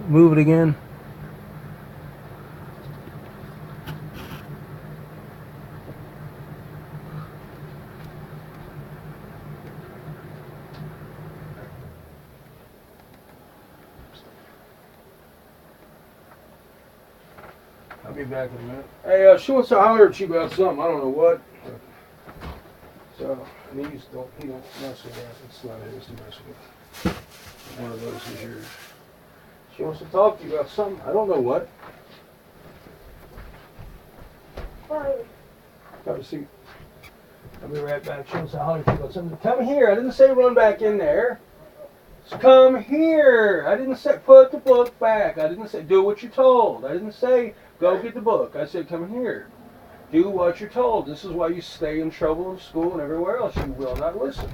Move it again. I'll be back in a minute. Hey, she wants to holler at you about something. I don't know what. So, and he don't mess with that. It's not his to mess with. One of those is yours. She wants to talk to you about something. I don't know what. Fine. Have a seat. I'll be right back. She wants to holler at you about something. Come here. I didn't say run back in there. Come here. I didn't say put the book back. I didn't say do what you're told. I didn't say go get the book. I said come here. Do what you're told. This is why you stay in trouble in school and everywhere else. You will not listen.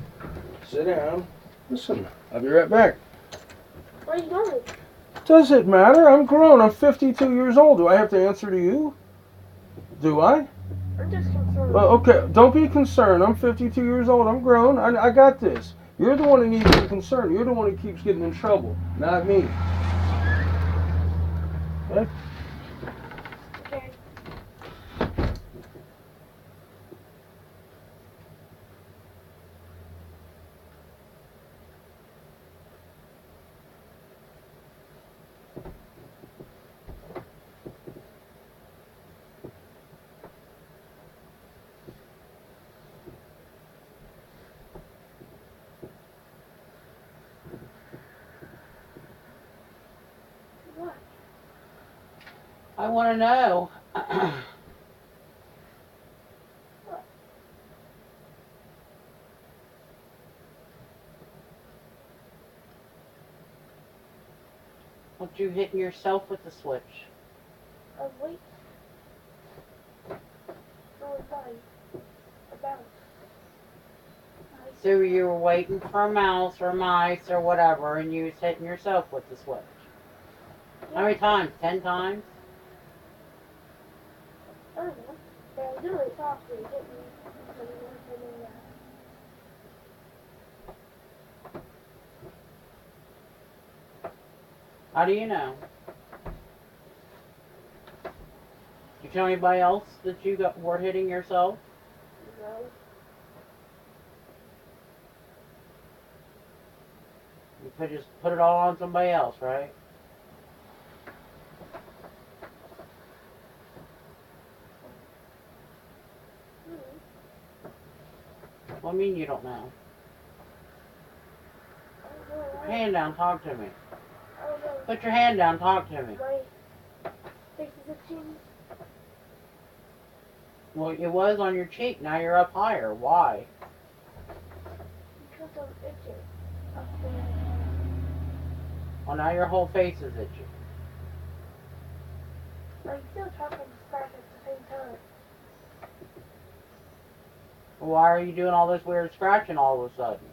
Sit down. Listen. I'll be right back. Where are you going? Does it matter? I'm grown. I'm 52 years old. Do I have to answer to you? Do I? I'm just concerned. Well, okay. Don't be concerned. I'm 52 years old. I'm grown. I got this. You're the one who needs to be concerned. You're the one who keeps getting in trouble, not me. Okay? Okay. What? I want to know. What you hitting yourself with the switch? Wait. No, it's fine. About. So you were waiting for a mouse or mice or whatever, and you was hitting yourself with the switch. How many times? 10 times? I don't know. But I was doing it softly. It hit me. So you want to know that. How do you know? Did you tell anybody else that you were hitting yourself? No. You could just put it all on somebody else, right? What do you mean you don't know? I don't know. Hand down, talk to me. I don't know. Put your hand down, talk to me. My face is itching. Well, it was on your cheek, now you're up higher. Why? Because I'm itching. Up there. Well, now your whole face is itchy. I'm still talking to scratch at the same time. Why are you doing all this weird scratching all of a sudden?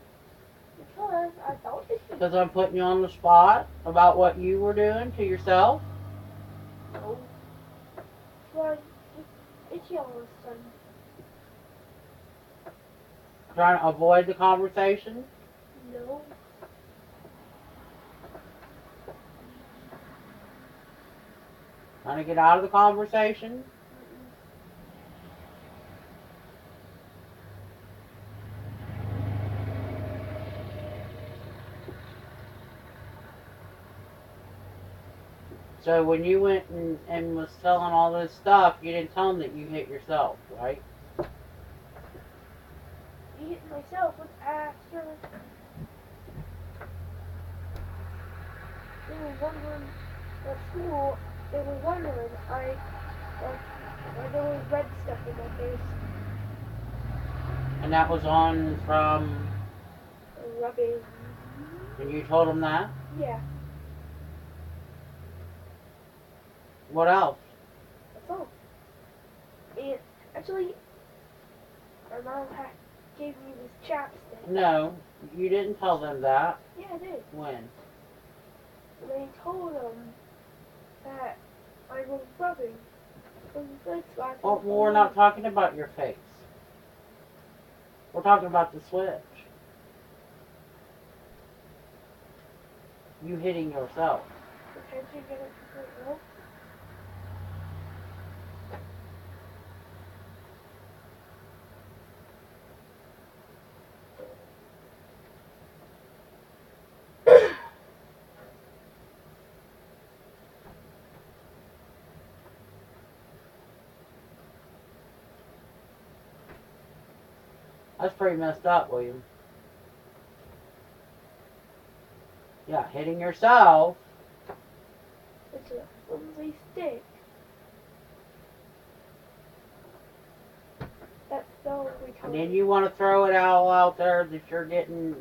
Because I felt itchy. Because I'm putting you on the spot about what you were doing to yourself? No. Why itchy all of a sudden? Trying to avoid the conversation? No. Trying to get out of the conversation? So when you went and was telling all this stuff, you didn't tell them that you hit yourself, right? You hit myself with after. They were wondering at school. They were wondering why there was red stuff in my face. And that was on from Rubbing. when you told them that? Yeah. What else? That's all. And actually, my mom gave me this chapstick. No, you didn't tell them that. Yeah, I did. When? And I told them that I was rubbing. Well, we're not talking about your face. We're talking about the switch. You hitting yourself. pretend to get it completely ill. That's pretty messed up, William. Yeah, hitting yourself. It's a flimsy stick. That's so retarded. And then you want to throw it all out there that you're getting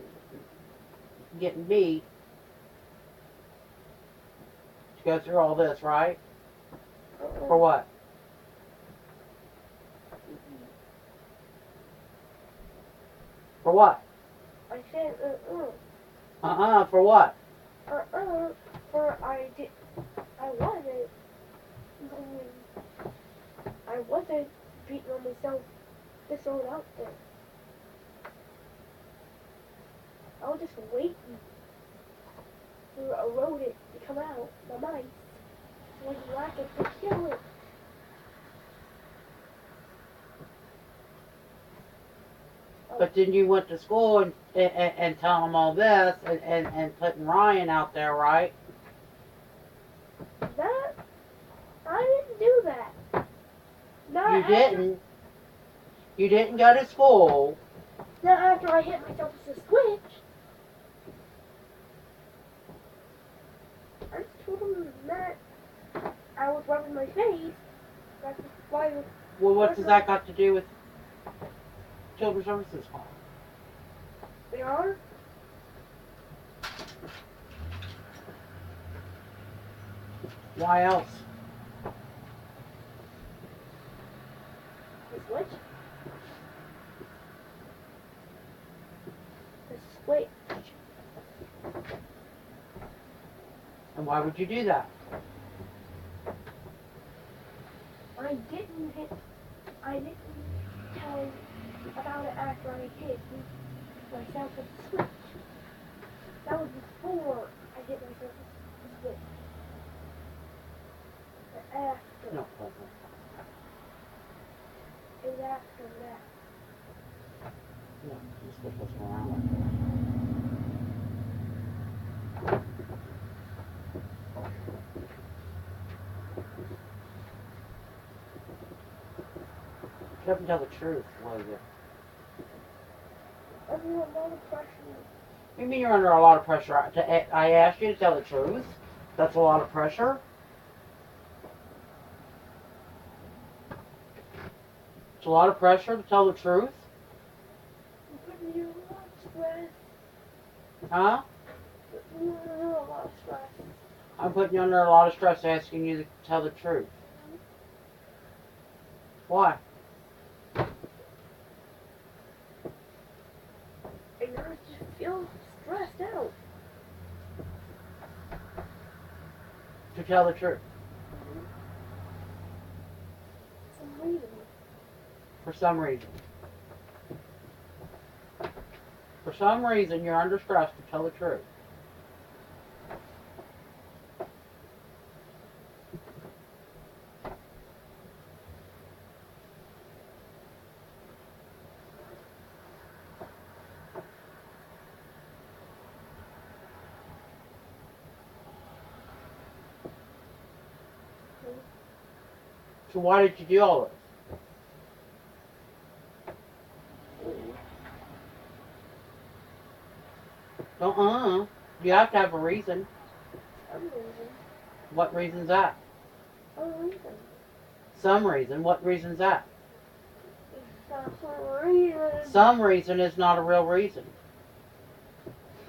beat. To go through all this, right? For what? For what? I said, For what? for I wasn't beating on myself to throw it out there. I was just waiting for a rodent to come out, the mice, so I could whack it to kill it. But then you went to school and tell them all this and putting Ryan out there, right? That, I didn't do that. Not You after, didn't. You didn't go to school. Not after I hit myself with a switch. I just told him that I was rubbing my face. That's why Well, what does that got to do with Children's Services Hall? they are. Why else? The switch? The switch. And why would you do that? I didn't tell him about it after I hit myself with the switch. That was before I hit myself with the switch. But after. No. It was after that. No, the switch wasn't around. You have to tell the truth, William. Under a lot of pressure. You mean you're under a lot of pressure? I asked you to tell the truth. That's a lot of pressure. It's a lot of pressure to tell the truth. Putting you in a lot of stress. Huh? Putting you under a lot of stress. I'm putting you under a lot of stress asking you to tell the truth. Why? And I just feel stressed out. To tell the truth. For some reason. For some reason. For some reason, you're under stress to tell the truth. So why did you do all this? You have to have a reason. Some reason. What reason's that? A reason. Some reason. What reason's that? Some reason. Some reason is not a real reason.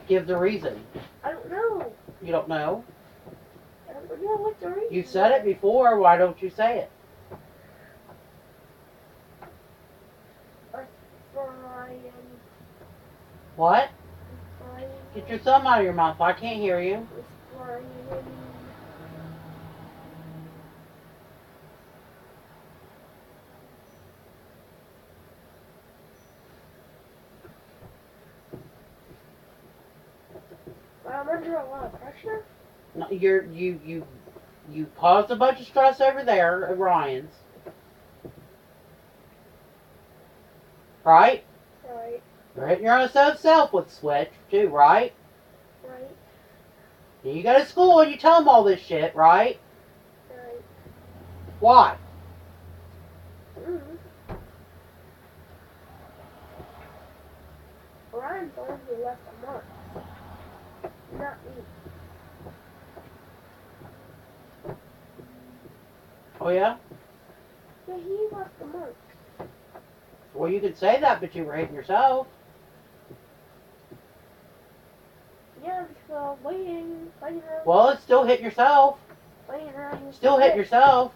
Give the reason. I don't know. You don't know? I don't know what the reason. You said it before. Why don't you say it? Brian. What? Brian. Get your thumb out of your mouth. I can't hear you. It's Brian. I'm under a lot of pressure. No, you caused a bunch of stress over there at Ryan's. Right? Right. You're hitting your own self with Switch, too, right? Right. And you go to school and you tell them all this shit, right? Right. Why? Mm-hmm. Ryan's the one who left a mark. Not me. Oh, yeah? Yeah, he left the mark. Well, you could say that, but you were hitting yourself. Yeah, because I was waiting around. Well, it's still hitting yourself. Waiting around. Still hitting yourself.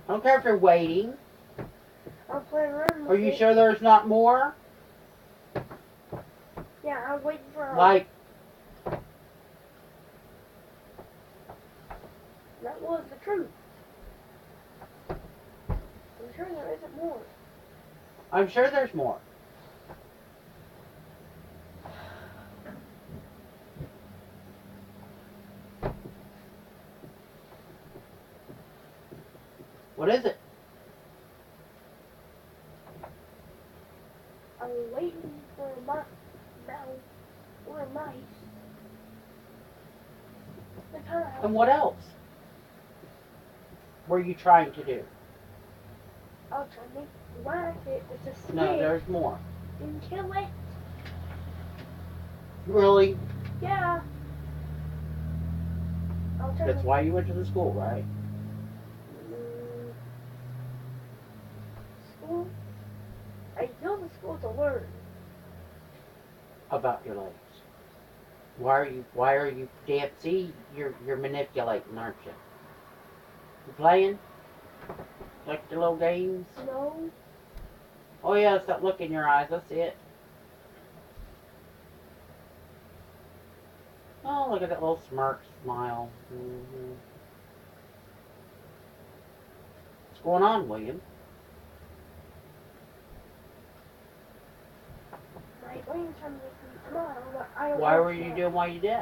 I don't care if you're waiting. I was playing around. Are you sure there's not more? Yeah, I was waiting for. Like, That was the truth. I'm sure there isn't more. I'm sure there's more. What is it? I was waiting for a mouse. Or a mice. The time. And what else were you trying to do? I was trying to whack it with a stick No, there's more. and kill it. Really? Yeah. I was trying That's to. why you went to the school, right? School. I go to school to learn. About your legs. Why are you damn, see, you're manipulating, aren't you? You playing? Like the little games? No. Oh yeah, it's that look in your eyes, I see it. Oh, look at that little smirk smile. What's going on, William? My brain's trying to make me smile, but I don't Why want were you to. doing what you did?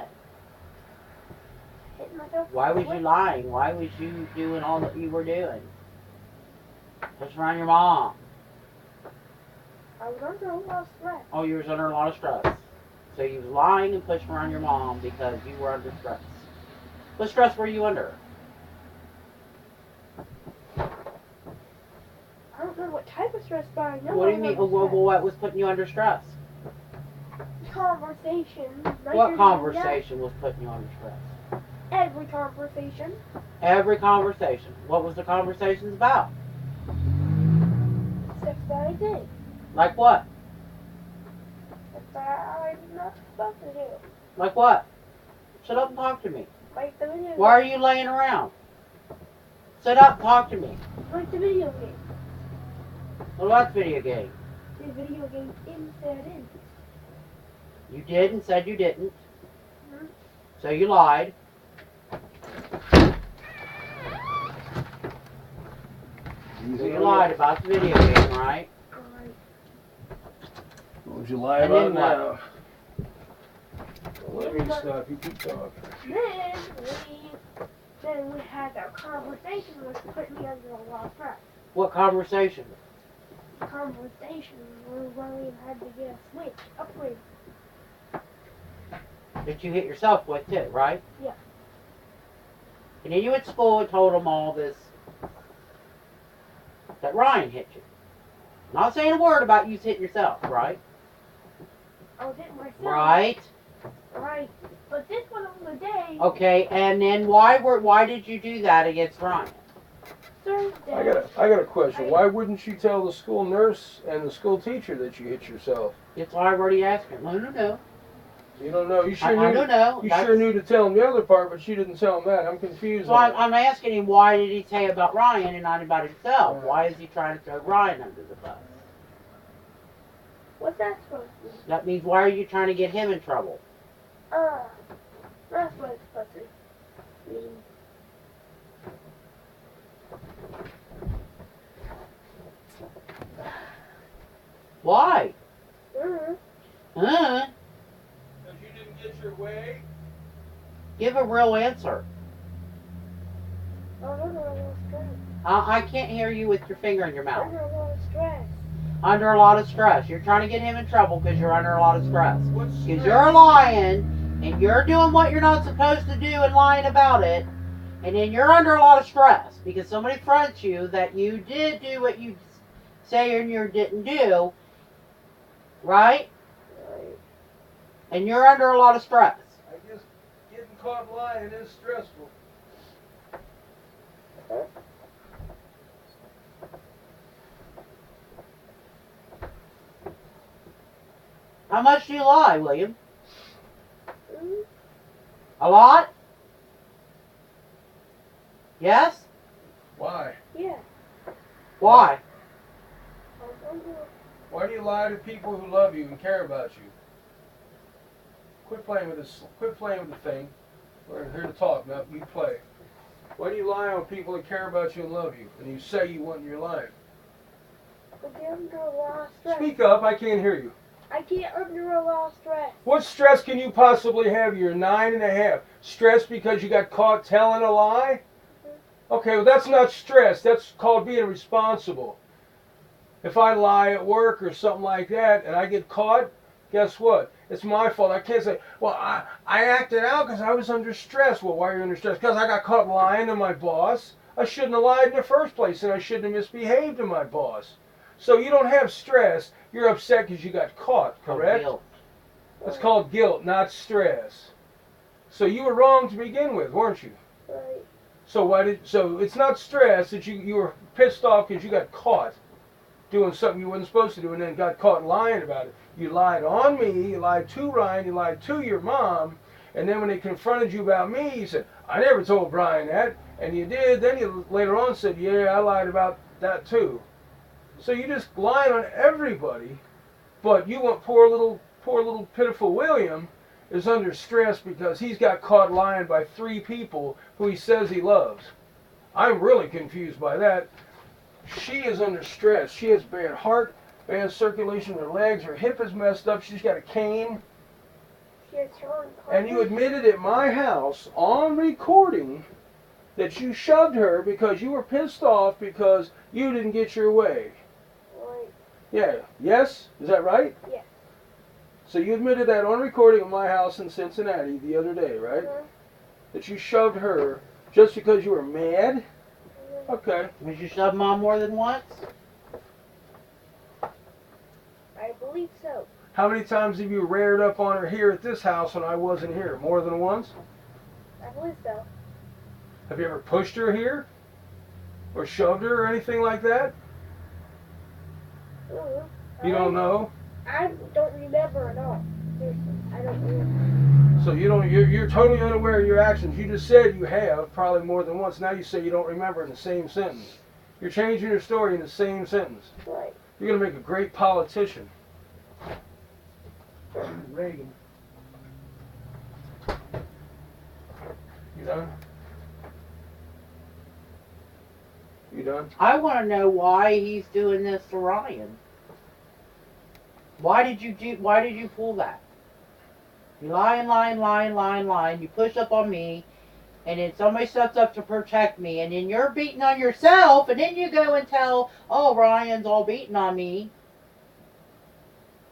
Hitting myself Why with was you a lying? Why was you doing all that you were doing? Pushing around your mom. I was under a lot of stress. Oh, you was under a lot of stress. So you was lying and pushing around your mom because you were under stress. What stress were you under? I don't know what type of stress, but I know What do I you mean? was Well, under what was putting you under stress? stress. Conversation. What conversation was putting you under stress? Every conversation. Every conversation. What was the conversations about? Stuff that I did. Like what? Stuff that I'm not supposed to do. Like what? Shut up and talk to me. Like the video. Why are you laying around? Sit up and talk to me. Like the video game. Well, what video game? The video game Inside In. You did and said you didn't. Mhm. So you lied. So you lied about the video game, right? Alright. What would you lie And about then what? now? Let me stop. You keep talking. Then we had our conversation, which put me under a lot of stress. What conversation? Conversation where William had to get a switch upgrade. That you hit yourself with too, right? Yeah. And then you went to school and told them all this, that Ryan hit you. Not saying a word about you hitting yourself, right? I was hitting myself. Right. Right. But this one on the day, Okay, and then why did you do that against Ryan? Thursday. I got a question. Why wouldn't you tell the school nurse and the school teacher that you hit yourself? It's already asking. No. You don't know. You sure I knew. don't know. You That's- sure knew to tell him the other part, but she didn't tell him that. I'm confused. So on I'm asking him, why did he say about Ryan and not about himself? Right. Why is he trying to throw Ryan under the bus? What's that supposed to mean? That means, why are you trying to get him in trouble? That's what it's supposed to mean. Why? Mm-hmm. Huh? Because you didn't get your way. Give a real answer. I'm under a lot of stress. I can't hear you with your finger in your mouth. Under a lot of stress. Under a lot of stress. You're trying to get him in trouble because you're under a lot of stress. What's Because stress? you're lying and you're doing what you're not supposed to do and lying about it. And then you're under a lot of stress because somebody fronts you that you did do what you say and you didn't do. Right? Right. And you're under a lot of stress. I guess getting caught lying is stressful. How much do you lie, William? Mm, A lot? Yes? Why? yeah. Why? I'm under. Why do you lie to people who love you and care about you? Quit playing with this. Quit playing with the thing. We're here to talk, not you play. Why do you lie on people that care about you and love you, and you say you want in your life? I get under a lot of stress. Speak up. I can't hear you. I get under a lot of stress. What stress can you possibly have? You're 9.5. Stress because you got caught telling a lie? Okay, well that's not stress. That's called being responsible. If I lie at work or something like that and I get caught, guess what? It's my fault. I can't say, well, I acted out because I was under stress. Well, why are you under stress? Because I got caught lying to my boss. I shouldn't have lied in the first place, and I shouldn't have misbehaved to my boss. So you don't have stress. You're upset because you got caught, correct? Guilt. That's called guilt, not stress. So you were wrong to begin with, weren't you? Right. So it's not stress that you were pissed off because you got caught doing something you weren't supposed to do and then got caught lying about it. You lied on me, you lied to Ryan, you lied to your mom, and then when they confronted you about me, you said, I never told Brian that, and you did. Then you later on said, yeah, I lied about that too. So you just lied on everybody, but you want poor little pitiful William is under stress because he's got caught lying by 3 people who he says he loves. I'm really confused by that. She is under stress. She has bad heart, bad circulation in her legs, her hip is messed up, she's got a cane. She has her And you admitted at my house on recording that you shoved her because you were pissed off because you didn't get your way. Right. Yeah. Yes? Is that right? Yeah. So you admitted that on recording at my house in Cincinnati the other day, right? Uh-huh. That you shoved her just because you were mad? Okay. Did you shove Mom more than once? I believe so. How many times have you reared up on her here at this house when I wasn't here? More than once? I believe so. Have you ever pushed her here? Or shoved her or anything like that? You don't know? I don't remember at all. Seriously, I don't remember. So you're totally unaware of your actions. You just said you have, probably more than once. Now you say you don't remember in the same sentence. You're changing your story in the same sentence. Right. You're going to make a great politician. Reagan. You done? You done? I want to know why he's doing this to Ryan. Why did you pull that? You lying. You push up on me, and then somebody steps up to protect me, and then you're beating on yourself, and then you go and tell, oh, Ryan's all beating on me.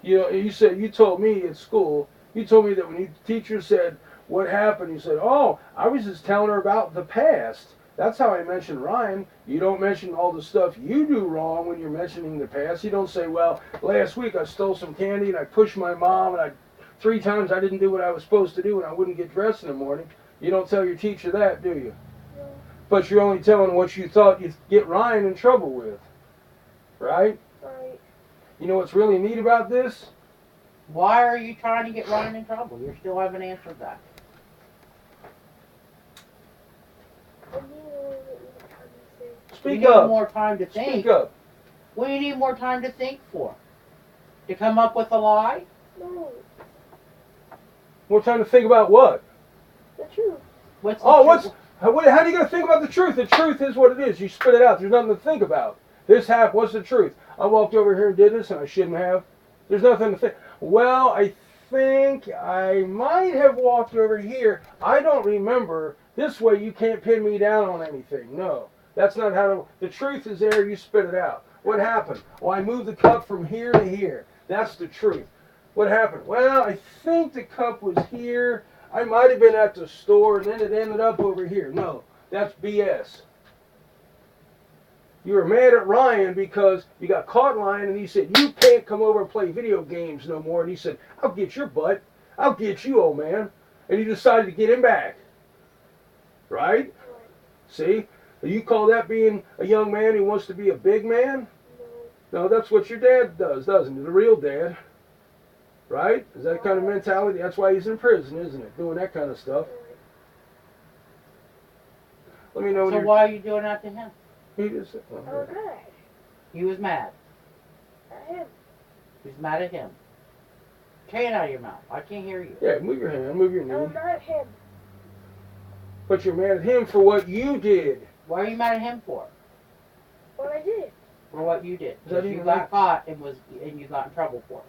You told me at school, you told me that when the teacher said, what happened, you said, oh, I was just telling her about the past. That's how I mentioned Ryan. You don't mention all the stuff you do wrong when you're mentioning the past. You don't say, well, last week I stole some candy and I pushed my mom and 3 times I didn't do what I was supposed to do and I wouldn't get dressed in the morning. You don't tell your teacher that, do you? No. But you're only telling what you thought you'd get Ryan in trouble with. Right? Right. You know what's really neat about this? Why are you trying to get Ryan in trouble? You still haven't answered that. I need a little bit more time to think. You Speak need up. more time to think. Speak up. What do you need more time to think for? To come up with a lie? No, More time to think about what? the truth. What's the truth? How are you going to think about the truth? The truth is what it is. You spit it out. There's nothing to think about. This happened. What's the truth? I walked over here and did this and I shouldn't have. There's nothing to think. Well, I think I might have walked over here. I don't remember. This way you can't pin me down on anything. No, that's not how to, the truth is there, you spit it out. What happened? Well, I moved the cup from here to here. That's the truth. What happened? Well, I think the cup was here. I might have been at the store and then it ended up over here. No, that's BS. You were mad at Ryan because you got caught lying and he said, you can't come over and play video games no more. And he said, I'll get your butt. I'll get you, old man. And you decided to get him back. Right? See? You call that being a young man who wants to be a big man? No, that's what your dad does, doesn't it? The real dad. Right? Is that kind of mentality? That's why he's in prison, isn't it? Doing that kind of stuff. Let me know when So you're... why are you doing that to him? He just... I was mad He was mad. at him. He's mad at him. Say it out of your mouth. I can't hear you. Yeah, move your hand, move your I was knee. mad at him. But you're mad at him for what you did. Why are you mad at him for? What I did. For what you did? Is that Because you even got right? caught and you got in trouble for it.